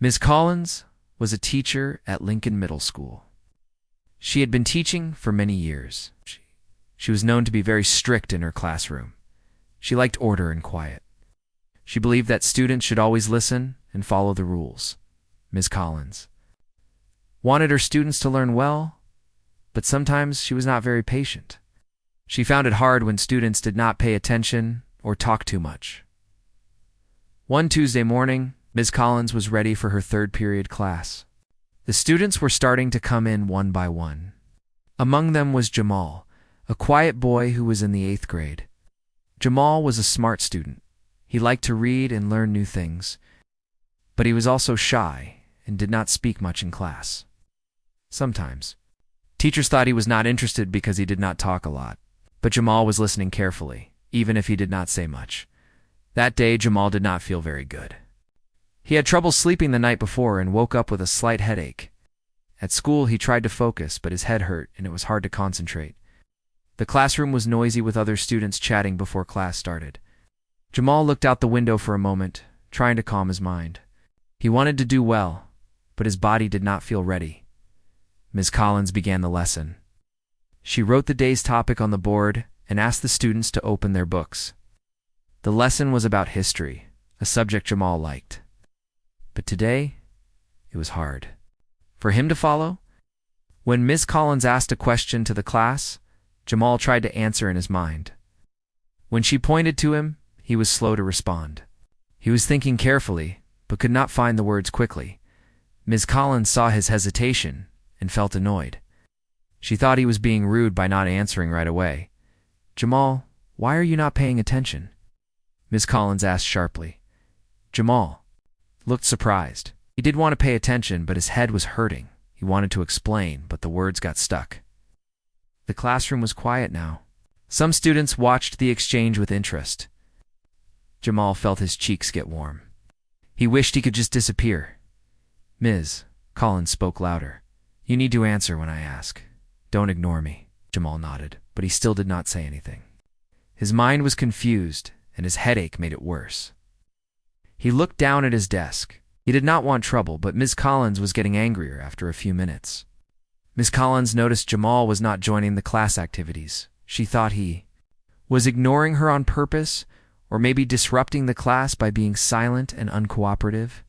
Ms. Collins was a teacher at Lincoln Middle School. She had been teaching for many years. She was known to be very strict in her classroom. She liked order and quiet. She believed that students should always listen and follow the rules. Ms. Collins wanted her students to learn well, but sometimes she was not very patient. She found it hard when students did not pay attention or talk too much. One Tuesday morning, Ms. Collins was ready for her third period class. The students were starting to come in one by one. Among them was Jamal, a quiet boy who was in the 8th grade. Jamal was a smart student. He liked to read and learn new things, but he was also shy and did not speak much in class. Sometimes, teachers thought he was not interested because he did not talk a lot, but Jamal was listening carefully, even if he did not say much. That day, Jamal did not feel very good. He had trouble sleeping the night before and woke up with a slight headache. At school, he tried to focus, but his head hurt and it was hard to concentrate. The classroom was noisy with other students chatting before class started. Jamal looked out the window for a moment, trying to calm his mind. He wanted to do well, but his body did not feel ready. Ms. Collins began the lesson. She wrote the day's topic on the board and asked the students to open their books. The lesson was about history, a subject Jamal liked. But today, it was hard for him to follow. When Ms. Collins asked a question to the class, Jamal tried to answer in his mind. When she pointed to him, he was slow to respond. He was thinking carefully, but could not find the words quickly. Ms. Collins saw his hesitation and felt annoyed. She thought he was being rude by not answering right away. "Jamal, why are you not paying attention?" Ms. Collins asked sharply. Jamal looked surprised. He did want to pay attention, but his head was hurting. He wanted to explain, but the words got stuck. The classroom was quiet now. Some students watched the exchange with interest. Jamal felt his cheeks get warm. He wished he could just disappear. "Ms. Collins spoke louder. You need to answer when I ask. Don't ignore me." Jamal nodded, but he still did not say anything. His mind was confused, and his headache made it worse. He looked down at his desk. He did not want trouble, but Ms. Collins was getting angrier after a few minutes. Ms. Collins noticed Jamal was not joining the class activities. She thought he was ignoring her on purpose, or maybe disrupting the class by being silent and uncooperative.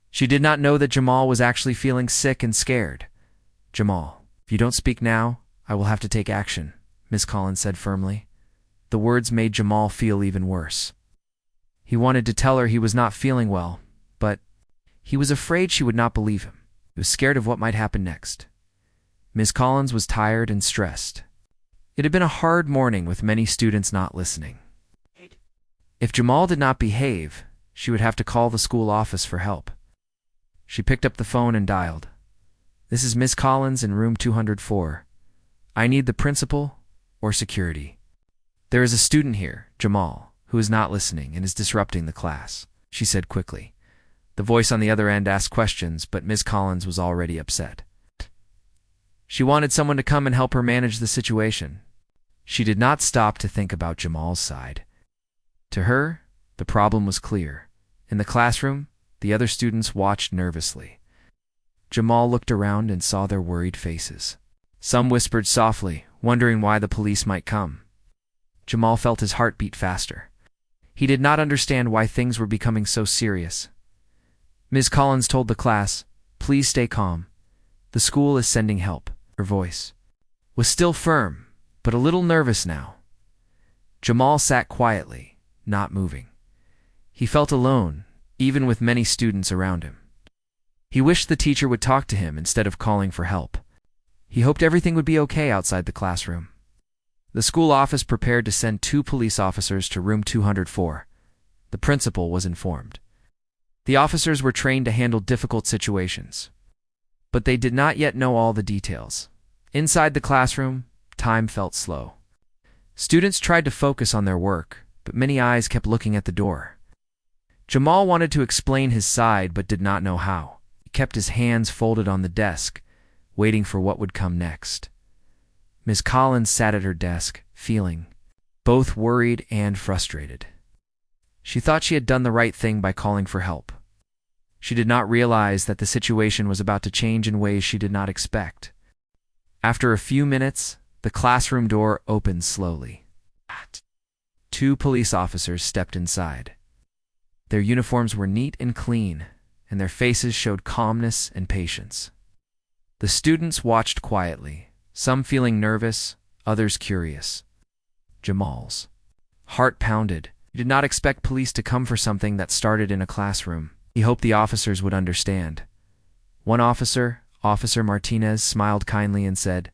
She did not know that Jamal was actually feeling sick and scared. "Jamal, if you don't speak now, I will have to take action," Ms. Collins said firmly. The words made Jamal feel even worse. He wanted to tell her he was not feeling well, but he was afraid she would not believe him. He was scared of what might happen next. Ms. Collins was tired and stressed. It had been a hard morning with many students not listening. If Jamal did not behave, she would have to call the school office for help. She picked up the phone and dialed. "This is Ms. Collins in room 204. I need the principal or security. There is a student here, Jamal, who is not listening and is disrupting the class," she said quickly. The voice on the other end asked questions, but Ms. Collins was already upset. She wanted someone to come and help her manage the situation. She did not stop to think about Jamal's side. To her, the problem was clear. In the classroom, the other students watched nervously. Jamal looked around and saw their worried faces. Some whispered softly, wondering why the police might come. Jamal felt his heart beat faster. He did not understand why things were becoming so serious. Ms. Collins told the class, "Please stay calm. The school is sending help." Her voice was still firm, but a little nervous now. Jamal sat quietly, not moving. He felt alone, even with many students around him. He wished the teacher would talk to him instead of calling for help. He hoped everything would be okay outside the classroom. The school office prepared to send 2 police officers to room 204. The principal was informed. The officers were trained to handle difficult situations, but they did not yet know all the details. Inside the classroom, time felt slow. Students tried to focus on their work, but many eyes kept looking at the door. Jamal wanted to explain his side but did not know how. He kept his hands folded on the desk, waiting for what would come next. Ms. Collins sat at her desk, feeling both worried and frustrated. She thought she had done the right thing by calling for help. She did not realize that the situation was about to change in ways she did not expect. After a few minutes, the classroom door opened slowly. 2 police officers stepped inside. Their uniforms were neat and clean, and their faces showed calmness and patience. The students watched quietly, some feeling nervous, others curious. Jamal's heart pounded. He did not expect police to come for something that started in a classroom. He hoped the officers would understand. One officer, Officer Martinez, smiled kindly and said,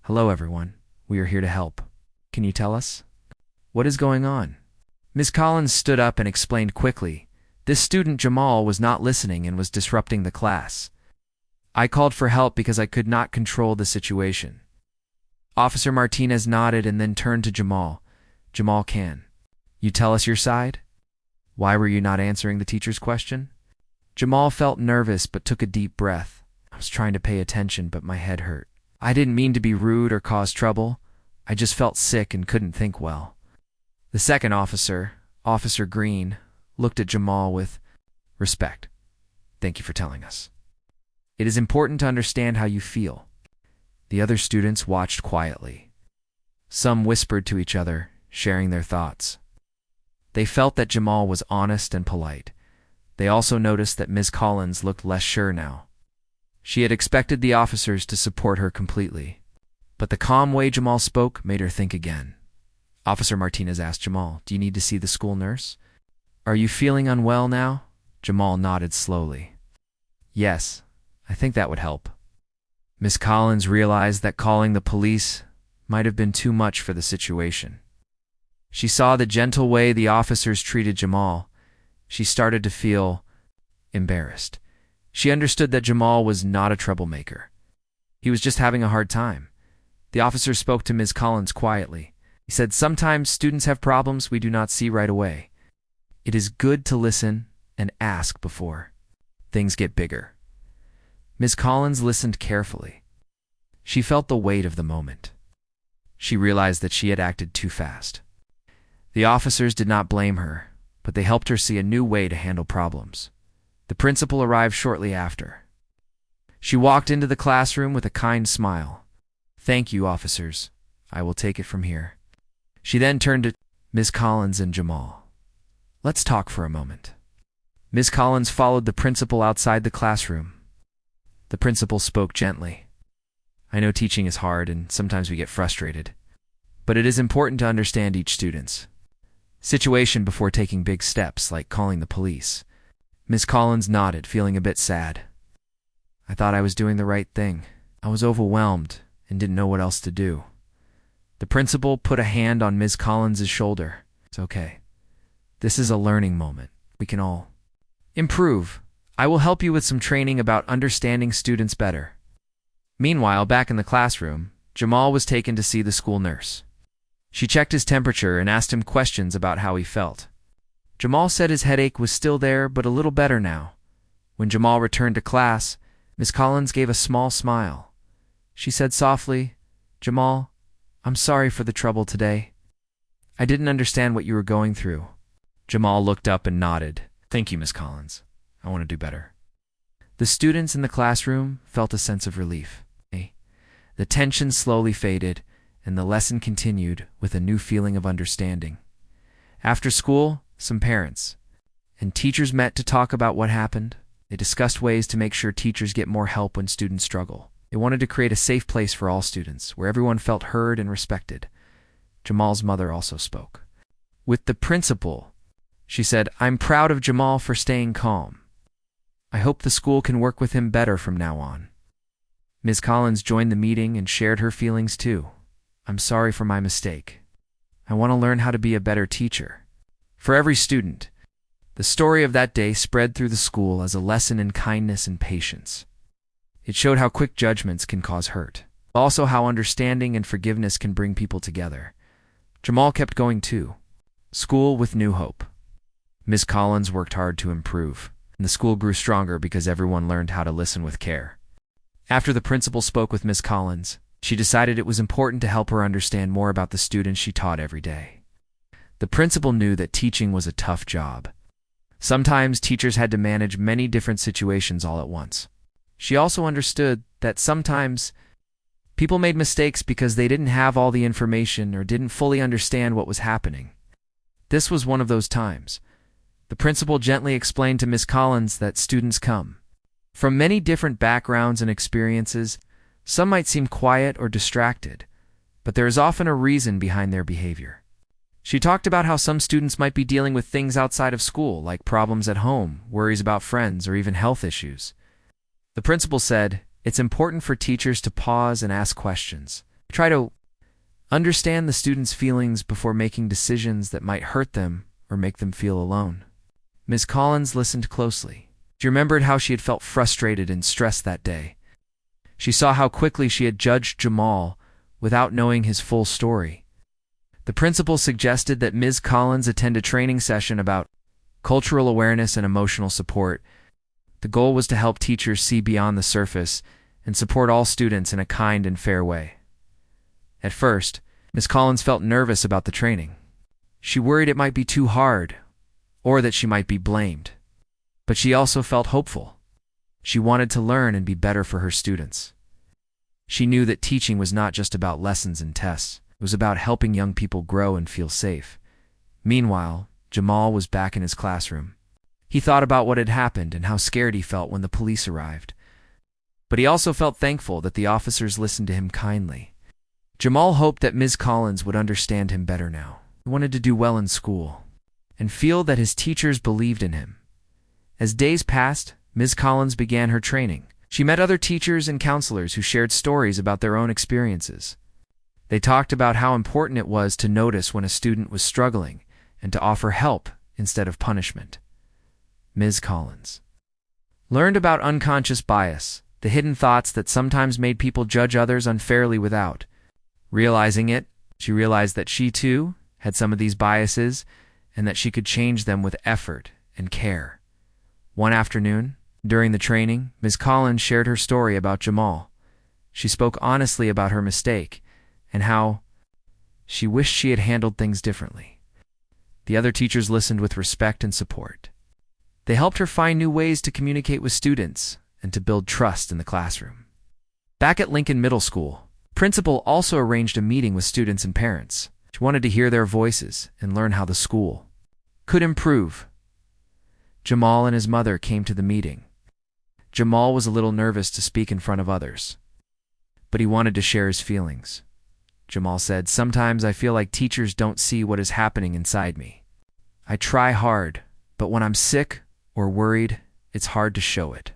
"Hello, everyone. We are here to help. Can you tell us? What is going on?" Ms. Collins stood up and explained quickly. This student Jamal was not listening and was disrupting the class. I called for help because I could not control the situation. Officer Martinez nodded and then turned to Jamal. Jamal, can you tell us your side? Why were you not answering the teacher's question? Jamal felt nervous but took a deep breath. I was trying to pay attention, but my head hurt. I didn't mean to be rude or cause trouble. I just felt sick and couldn't think well. The second officer, Officer Green, looked at Jamal with respect. Thank you for telling us. It is important to understand how you feel. The other students watched quietly. Some whispered to each other, sharing their thoughts. They felt that Jamal was honest and polite. They also noticed that Ms. Collins looked less sure now. She had expected the officers to support her completely, but the calm way Jamal spoke made her think again. Officer Martinez asked Jamal, "Do you need to see the school nurse? Are you feeling unwell now?" Jamal nodded slowly. "Yes, I think that would help." Ms. Collins realized that calling the police might have been too much for the situation. She saw the gentle way the officers treated Jamal. She started to feel embarrassed. She understood that Jamal was not a troublemaker. He was just having a hard time. The officer spoke to Ms. Collins quietly. He said, "Sometimes students have problems we do not see right away. It is good to listen and ask before things get bigger." Ms. Collins listened carefully. She felt the weight of the moment. She realized that she had acted too fast. The officers did not blame her, but they helped her see a new way to handle problems. The principal arrived shortly after. She walked into the classroom with a kind smile. "Thank you, officers. I will take it from here." She then turned to Ms. Collins and Jamal. "Let's talk for a moment." Ms. Collins followed the principal outside the classroom. The principal spoke gently. "I know teaching is hard and sometimes we get frustrated, but it is important to understand each student's situation before taking big steps like calling the police." Ms. Collins nodded, feeling a bit sad. "I thought I was doing the right thing. I was overwhelmed and didn't know what else to do." The principal put a hand on Ms. Collins' shoulder. "It's okay. This is a learning moment. We can all improve. I will help you with some training about understanding students better." Meanwhile, back in the classroom, Jamal was taken to see the school nurse. She checked his temperature and asked him questions about how he felt. Jamal said his headache was still there, but a little better now. When Jamal returned to class, Ms. Collins gave a small smile. She said softly, "Jamal, I'm sorry for the trouble today. I didn't understand what you were going through." Jamal looked up and nodded. "Thank you, Ms. Collins. I want to do better." The students in the classroom felt a sense of relief. The tension slowly faded, and the lesson continued with a new feeling of understanding. After school, some parents and teachers met to talk about what happened. They discussed ways to make sure teachers get more help when students struggle. They wanted to create a safe place for all students, where everyone felt heard and respected. Jamal's mother also spoke. With the principal, she said, "I'm proud of Jamal for staying calm. I hope the school can work with him better from now on." Ms. Collins joined the meeting and shared her feelings too. "I'm sorry for my mistake. I want to learn how to be a better teacher." For every student, the story of that day spread through the school as a lesson in kindness and patience. It showed how quick judgments can cause hurt, but also how understanding and forgiveness can bring people together. Jamal kept going too. School with new hope. Ms. Collins worked hard to improve, and the school grew stronger because everyone learned how to listen with care. After the principal spoke with Ms. Collins, she decided it was important to help her understand more about the students she taught every day. The principal knew that teaching was a tough job, Sometimes teachers had to manage many different situations all at once. She also understood that sometimes people made mistakes because they didn't have all the information or didn't fully understand what was happening. This was one of those times. The principal gently explained to Miss Collins that students come from many different backgrounds and experiences. Some might seem quiet or distracted, but there is often a reason behind their behavior. She talked about how some students might be dealing with things outside of school, like problems at home, worries about friends, or even health issues. The principal said, "It's important for teachers to pause and ask questions. Try to understand the students' feelings before making decisions that might hurt them or make them feel alone." Ms. Collins listened closely. She remembered how she had felt frustrated and stressed that day. She saw how quickly she had judged Jamal without knowing his full story. The principal suggested that Ms. Collins attend a training session about cultural awareness and emotional support. The goal was to help teachers see beyond the surface and support all students in a kind and fair way. At first, Ms. Collins felt nervous about the training. She worried it might be too hard, or that she might be blamed. But she also felt hopeful. She wanted to learn and be better for her students. She knew that teaching was not just about lessons and tests. It was about helping young people grow and feel safe. Meanwhile, Jamal was back in his classroom. He thought about what had happened and how scared he felt when the police arrived. But he also felt thankful that the officers listened to him kindly. Jamal hoped that Ms. Collins would understand him better now. He wanted to do well in school and feel that his teachers believed in him. As days passed, Ms. Collins began her training. She met other teachers and counselors who shared stories about their own experiences. They talked about how important it was to notice when a student was struggling and to offer help instead of punishment. Ms. Collins learned about unconscious bias, the hidden thoughts that sometimes made people judge others unfairly without realizing it. She realized that she too had some of these biases and that she could change them with effort and care. One afternoon, during the training, Ms. Collins shared her story about Jamal. She spoke honestly about her mistake and how she wished she had handled things differently. The other teachers listened with respect and support. They helped her find new ways to communicate with students and to build trust in the classroom. Back at Lincoln Middle School, principal also arranged a meeting with students and parents. She wanted to hear their voices and learn how the school could improve. Jamal and his mother came to the meeting. Jamal was a little nervous to speak in front of others, but he wanted to share his feelings. Jamal said, "Sometimes I feel like teachers don't see what is happening inside me. I try hard, but when I'm sick or worried, it's hard to show it.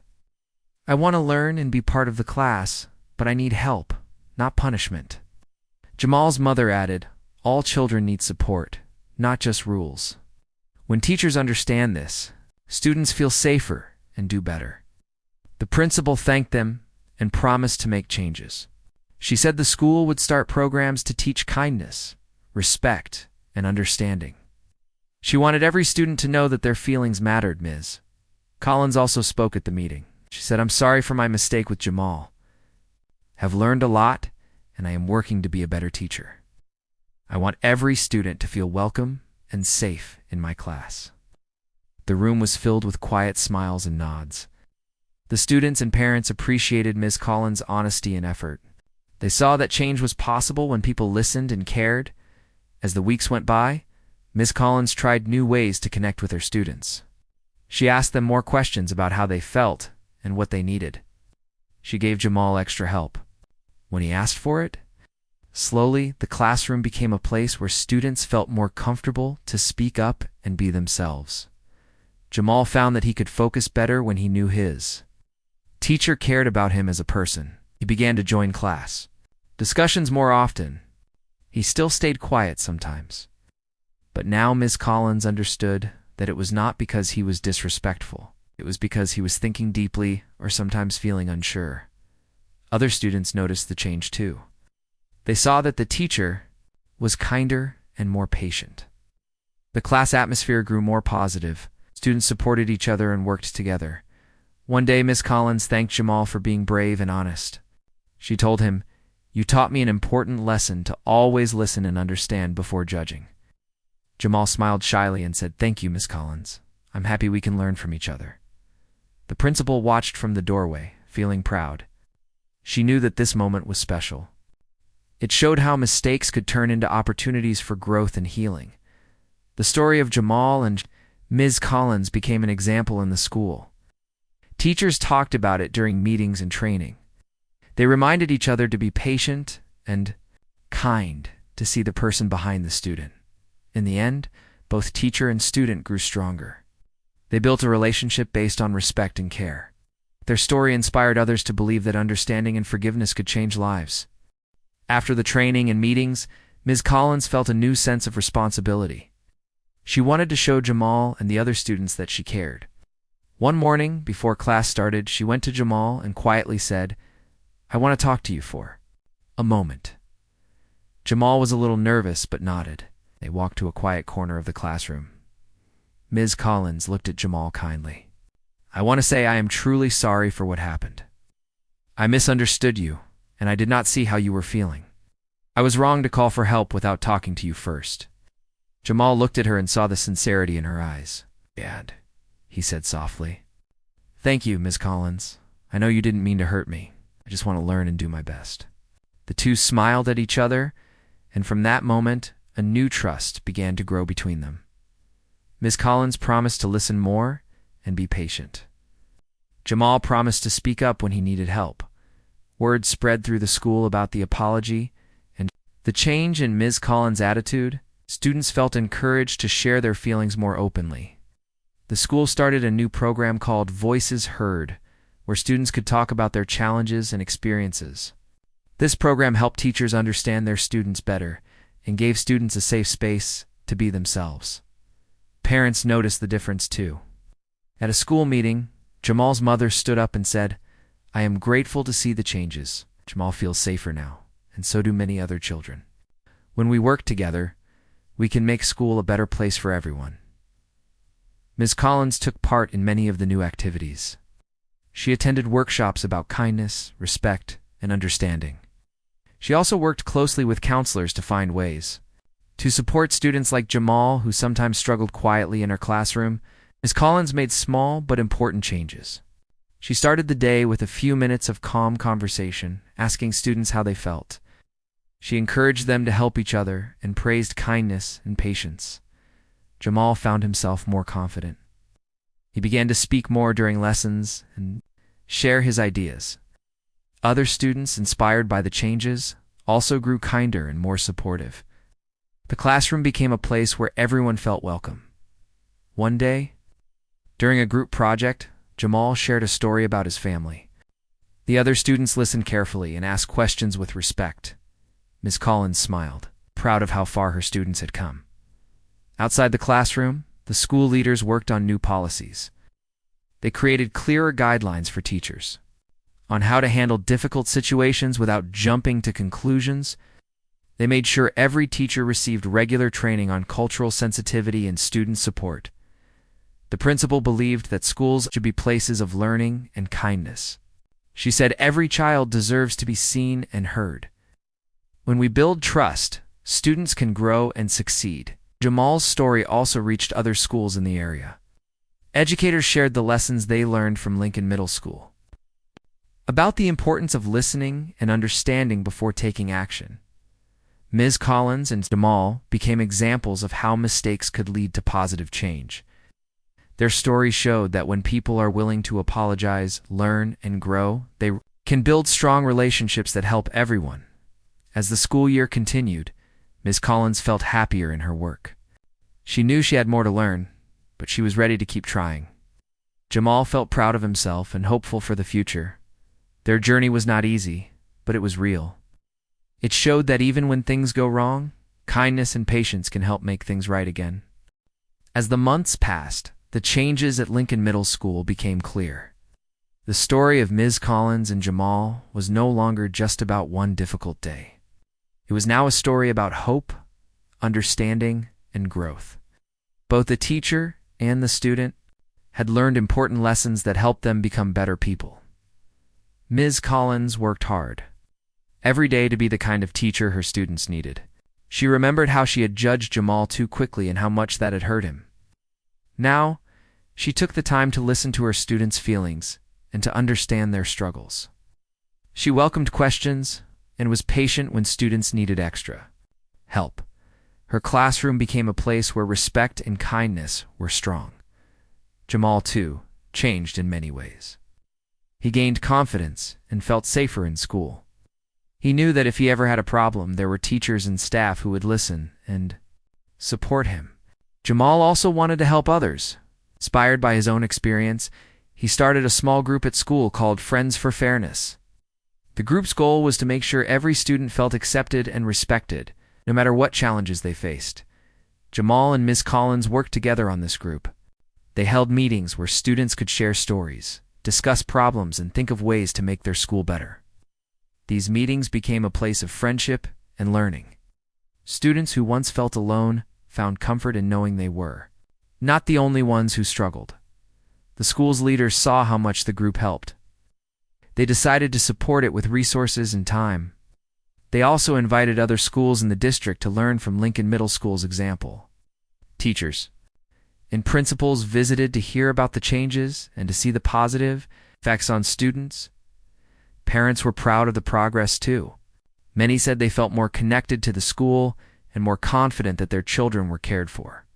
I want to learn and be part of the class, but I need help, not punishment." Jamal's mother added, "All children need support, not just rules. When teachers understand this, students feel safer and do better." The principal thanked them and promised to make changes. She said the school would start programs to teach kindness, respect, and understanding. She wanted every student to know that their feelings mattered. Ms. Collins also spoke at the meeting. She said, "I'm sorry for my mistake with Jamal. Have learned a lot, and I am working to be a better teacher. I want every student to feel welcome and safe in my class." The room was filled with quiet smiles and nods. The students and parents appreciated Ms. Collins' honesty and effort. They saw that change was possible when people listened and cared. As the weeks went by, Ms. Collins tried new ways to connect with her students. She asked them more questions about how they felt and what they needed. She gave Jamal extra help when he asked for it. Slowly, the classroom became a place where students felt more comfortable to speak up and be themselves. Jamal found that he could focus better when he knew his teacher cared about him as a person. He began to join class discussions more often. He still stayed quiet sometimes. But now Ms. Collins understood that it was not because he was disrespectful. It was because he was thinking deeply or sometimes feeling unsure. Other students noticed the change too. They saw that the teacher was kinder and more patient. The class atmosphere grew more positive. Students supported each other and worked together. One day, Ms. Collins thanked Jamal for being brave and honest. She told him, "You taught me an important lesson to always listen and understand before judging." Jamal smiled shyly and said, "Thank you, Ms. Collins. I'm happy we can learn from each other." The principal watched from the doorway, feeling proud. She knew that this moment was special. It showed how mistakes could turn into opportunities for growth and healing. The story of Jamal and Ms. Collins became an example in the school. Teachers talked about it during meetings and training. They reminded each other to be patient and kind, to see the person behind the student. In the end, both teacher and student grew stronger. They built a relationship based on respect and care. Their story inspired others to believe that understanding and forgiveness could change lives. After the training and meetings, Ms. Collins felt a new sense of responsibility. She wanted to show Jamal and the other students that she cared. One morning, before class started, she went to Jamal and quietly said, "I want to talk to you for a moment." Jamal was a little nervous but nodded. They walked to a quiet corner of the classroom. Ms. Collins looked at Jamal kindly. "I want to say I am truly sorry for what happened. I misunderstood you, and I did not see how you were feeling. I was wrong to call for help without talking to you first." Jamal looked at her and saw the sincerity in her eyes. "Dad," he said softly. "Thank you, Ms. Collins. I know you didn't mean to hurt me. I just want to learn and do my best." The two smiled at each other, and from that moment, a new trust began to grow between them. Ms. Collins promised to listen more and be patient. Jamal promised to speak up when he needed help. Word spread through the school about the apology and the change in Ms. Collins' attitude. Students felt encouraged to share their feelings more openly. The school started a new program called Voices Heard, where students could talk about their challenges and experiences. This program helped teachers understand their students better and gave students a safe space to be themselves. Parents noticed the difference too. At a school meeting, Jamal's mother stood up and said, "I am grateful to see the changes. Jamal feels safer now, and so do many other children. When we work together, we can make school a better place for everyone." Ms. Collins took part in many of the new activities. She attended workshops about kindness, respect, and understanding. She also worked closely with counselors to find ways to support students like Jamal, who sometimes struggled quietly in her classroom. Ms. Collins made small but important changes. She started the day with a few minutes of calm conversation, asking students how they felt. She encouraged them to help each other and praised kindness and patience. Jamal found himself more confident. He began to speak more during lessons and share his ideas. Other students, inspired by the changes, also grew kinder and more supportive. The classroom became a place where everyone felt welcome. One day, during a group project, Jamal shared a story about his family. The other students listened carefully and asked questions with respect. Ms. Collins smiled, proud of how far her students had come. Outside the classroom, the school leaders worked on new policies. They created clearer guidelines for teachers on how to handle difficult situations without jumping to conclusions. They made sure every teacher received regular training on cultural sensitivity and student support. The principal believed that schools should be places of learning and kindness. She said every child deserves to be seen and heard. When we build trust, students can grow and succeed. Jamal's story also reached other schools in the area. Educators shared the lessons they learned from Lincoln Middle School about the importance of listening and understanding before taking action. Ms. Collins and Jamal became examples of how mistakes could lead to positive change. Their story showed that when people are willing to apologize, learn, and grow, they can build strong relationships that help everyone. As the school year continued, Ms. Collins felt happier in her work. She knew she had more to learn, but she was ready to keep trying. Jamal felt proud of himself and hopeful for the future. Their journey was not easy, but it was real. It showed that even when things go wrong, kindness and patience can help make things right again. As the months passed, the changes at Lincoln Middle School became clear. The story of Ms. Collins and Jamal was no longer just about one difficult day. It was now a story about hope, understanding, and growth. Both the teacher and the student had learned important lessons that helped them become better people. Ms. Collins worked hard every day to be the kind of teacher her students needed. She remembered how she had judged Jamal too quickly and how much that had hurt him. Now, She took the time to listen to her students' feelings and to understand their struggles. She welcomed questions and was patient when students needed extra help. Her classroom became a place where respect and kindness were strong. Jamal, too, changed in many ways. He gained confidence and felt safer in school. He knew that if he ever had a problem, there were teachers and staff who would listen and support him. Jamal also wanted to help others. Inspired by his own experience, he started a small group at school called Friends for Fairness. The group's goal was to make sure every student felt accepted and respected, no matter what challenges they faced. Jamal and Ms. Collins worked together on this group. They held meetings where students could share stories, discuss problems, and think of ways to make their school better. These meetings became a place of friendship and learning. Students who once felt alone found comfort in knowing they were not the only ones who struggled. The school's leaders saw how much the group helped. They decided to support it with resources and time. They also invited other schools in the district to learn from Lincoln Middle School's example. Teachers and principals visited to hear about the changes and to see the positive effects on students. Parents were proud of the progress too. Many said they felt more connected to the school and more confident that their children were cared for.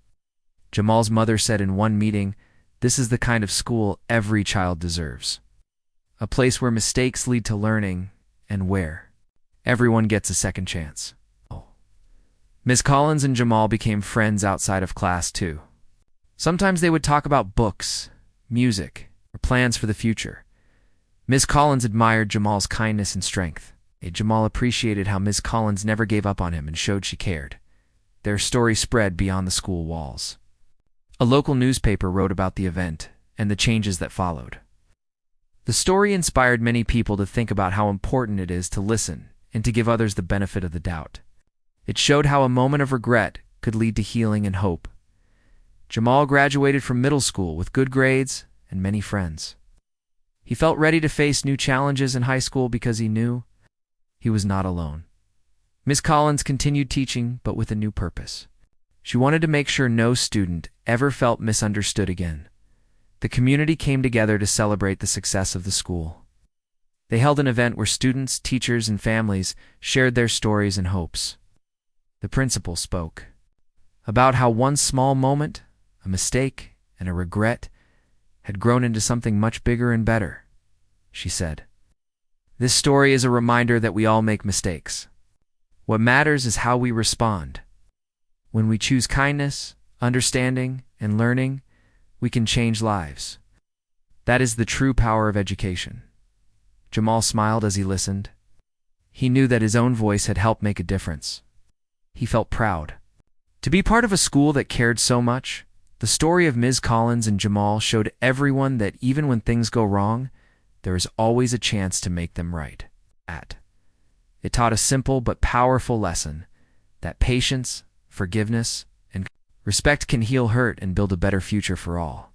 Jamal's mother said in one meeting, "This is the kind of school every child deserves. A place where mistakes lead to learning and where everyone gets a second chance." Ms. Collins and Jamal became friends outside of class too. Sometimes they would talk about books, music, or plans for the future. Ms. Collins admired Jamal's kindness and strength. Jamal appreciated how Ms. Collins never gave up on him and showed she cared. Their story spread beyond the school walls. A local newspaper wrote about the event and the changes that followed. The story inspired many people to think about how important it is to listen and to give others the benefit of the doubt. It showed how a moment of regret could lead to healing and hope. Jamal graduated from middle school with good grades and many friends. He felt ready to face new challenges in high school because he knew he was not alone. Ms. Collins continued teaching, but with a new purpose. She wanted to make sure no student ever felt misunderstood again. The community came together to celebrate the success of the school. They held an event where students, teachers, and families shared their stories and hopes. The principal spoke about how one small moment, a mistake, and a regret had grown into something much bigger and better. She said, "This story is a reminder that we all make mistakes. What matters is how we respond. When we choose kindness, understanding, and learning, we can change lives. That is the true power of education." Jamal smiled as he listened. He knew that his own voice had helped make a difference. He felt proud to be part of a school that cared so much. The story of Ms. Collins and Jamal showed everyone that even when things go wrong, there is always a chance to make them right. It taught a simple but powerful lesson that patience, forgiveness, and respect can heal hurt and build a better future for all.